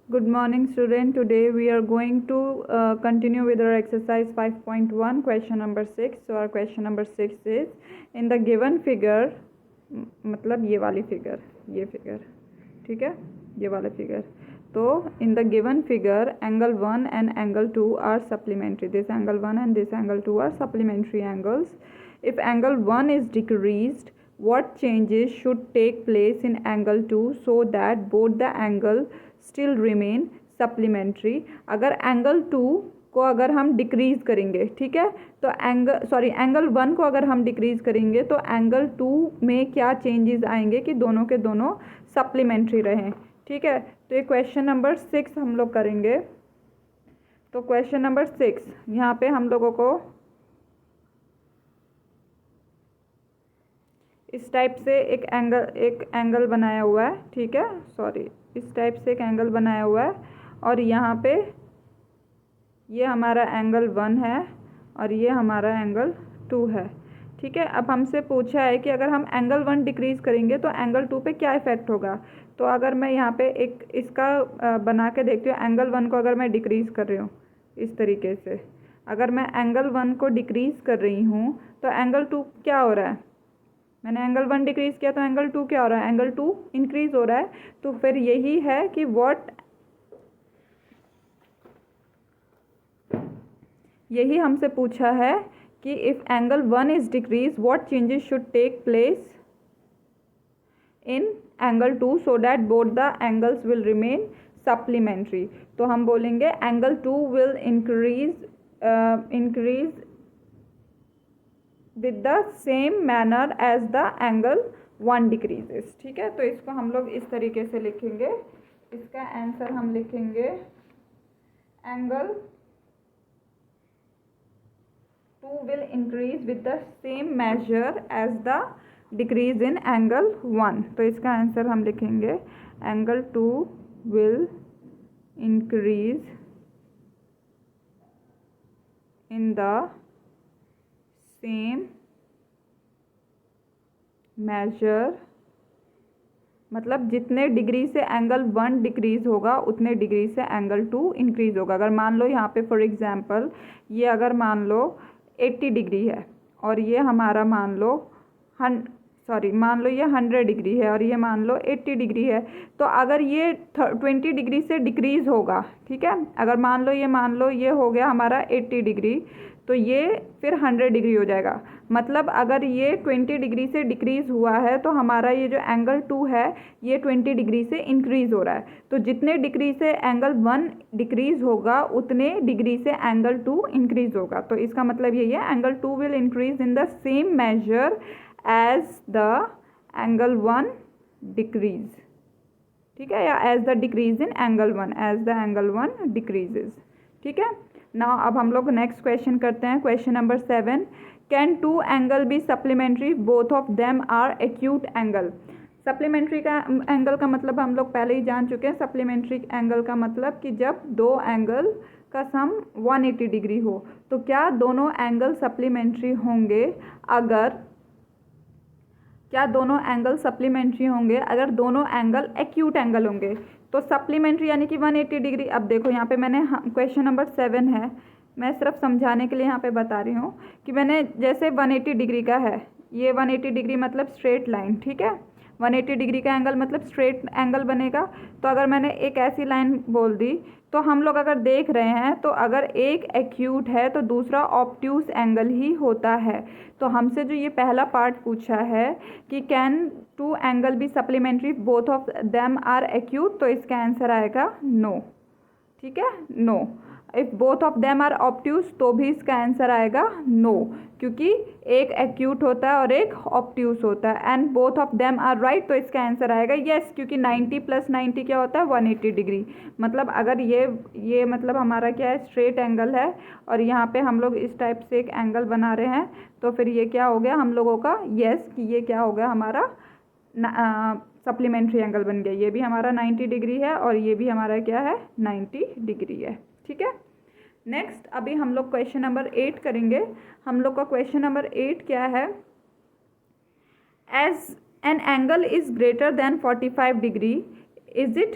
Good morning, student. Today we are going to continue with our exercise 5.1, question number 6. So our question number 6 is, in the given figure, मतलब ये वाली figure, ये figure, ठीक है, ये वाला figure. तो in the given figure, angle 1 and angle 2 are supplementary. This angle 1 and this angle 2 are supplementary angles. If angle 1 is decreased, what changes should take place in angle 2 so that both the angle still remain supplementary. अगर angle 2 को अगर हम decrease करेंगे, ठीक है, तो angle 1 को अगर हम डिक्रीज़ करेंगे तो एंगल 2 में क्या चेंजेस आएंगे कि दोनों के दोनों सप्लीमेंट्री रहें. ठीक है, तो ये क्वेश्चन नंबर 6 हम लोग करेंगे. तो क्वेश्चन नंबर 6 यहाँ पे हम लोगों को इस टाइप से एक एंगल बनाया हुआ है. ठीक है, इस टाइप से एक एंगल बनाया हुआ है और यहाँ पे ये हमारा एंगल 1 है और ये हमारा एंगल 2 है. ठीक है, अब हमसे पूछा है कि अगर हम एंगल 1 डिक्रीज़ करेंगे तो एंगल 2 पे क्या इफ़ेक्ट होगा. तो अगर मैं यहाँ पे एक इसका बना के देखती हूँ, एंगल 1 को अगर मैं डिक्रीज़ कर रही हूँ इस तरीके से, अगर मैं एंगल 1 को डिक्रीज़ कर रही हूँ तो एंगल 2 क्या हो रहा है. मैंने एंगल 1 डिक्रीज़ किया तो एंगल 2 क्या हो रहा है, एंगल 2 इंक्रीज़ हो रहा है. तो फिर यही है कि यही हमसे पूछा है कि if angle 1 is decrease what changes should take place in angle 2 so that both the angles will remain supplementary. तो हम बोलेंगे angle 2 will increase with the same manner as the angle 1 decreases. ठीक है, तो इसको हम लोग इस तरीके से लिखेंगे. इसका आंसर हम लिखेंगे angle 2 will increase with the same measure as the decrease in angle 1. तो इसका आंसर हम लिखेंगे angle 2 will increase in the same measure, मतलब जितने डिग्री से एंगल 1 डिक्रीज़ होगा उतने डिग्री से एंगल 2 इंक्रीज़ होगा. अगर मान लो यहाँ पे फॉर एग्जांपल ये अगर मान लो 80 डिग्री है और ये हमारा मान लो ये 100 डिग्री है और ये मान लो 80 डिग्री है, तो अगर ये 20 डिग्री से डिक्रीज़ होगा, ठीक है, अगर मान लो ये हो गया हमारा 80 डिग्री, तो ये फिर 100 डिग्री हो जाएगा. मतलब अगर ये 20 डिग्री से डिक्रीज़ हुआ है तो हमारा ये जो एंगल 2 है ये 20 डिग्री से इंक्रीज़ हो रहा है. तो जितने डिग्री से एंगल 1 डिक्रीज़ होगा उतने डिग्री से एंगल 2 इंक्रीज़ होगा. तो इसका मतलब यही है angle 2 will increase in the same measure as the angle 1 decrease. ठीक है, या as the decrease in angle 1, as the angle 1 decreases. ठीक है, नाउ अब हम लोग नेक्स्ट क्वेश्चन करते हैं. Question number 7, can 2 angle be supplementary both of them are acute angle. Supplementary का एंगल का मतलब हम लोग पहले ही जान चुके हैं. सप्लीमेंट्री एंगल का मतलब कि जब दो एंगल का सम 180 डिग्री हो. तो क्या दोनों एंगल सप्लीमेंट्री होंगे अगर दोनों एंगल एक्यूट एंगल होंगे. तो सप्लीमेंट्री यानी कि 180 डिग्री. अब देखो यहाँ पे मैंने क्वेश्चन नंबर 7 है, मैं सिर्फ समझाने के लिए यहाँ पे बता रही हूँ कि मैंने जैसे 180 डिग्री का है, ये 180 डिग्री मतलब स्ट्रेट लाइन. ठीक है, 180 डिग्री का एंगल मतलब स्ट्रेट एंगल बनेगा. तो अगर मैंने एक ऐसी लाइन बोल दी तो हम लोग अगर देख रहे हैं तो अगर एक एक्यूट है तो दूसरा ऑब्ट्यूस एंगल ही होता है. तो हमसे जो ये पहला पार्ट पूछा है कि can 2 angle be supplementary both of them are acute, तो इसका आंसर आएगा नो. ठीक है, no. If both of them are obtuse तो भी इसका आंसर आएगा नो, क्योंकि एक एक्यूट होता है और एक ऑब्ट्यूस होता है. And both of them are right, तो इसका आंसर आएगा येस, क्योंकि 90 + 90 क्या होता है 180 डिग्री. मतलब अगर ये मतलब हमारा क्या है स्ट्रेट एंगल है और यहाँ पे हम लोग इस टाइप से एक एंगल बना रहे हैं, तो फिर ये क्या हो गया हम लोगों का येस, कि ये क्या हो गया हमारा सप्लीमेंट्री एंगल बन गया. ये भी हमारा 90 डिग्री है और ये भी हमारा क्या है 90 डिग्री है. ठीक है, नेक्स्ट अभी हम लोग क्वेश्चन नंबर 8 करेंगे. हम लोग का क्वेश्चन नंबर 8 क्या है, as an angle is greater than 45 degree, is it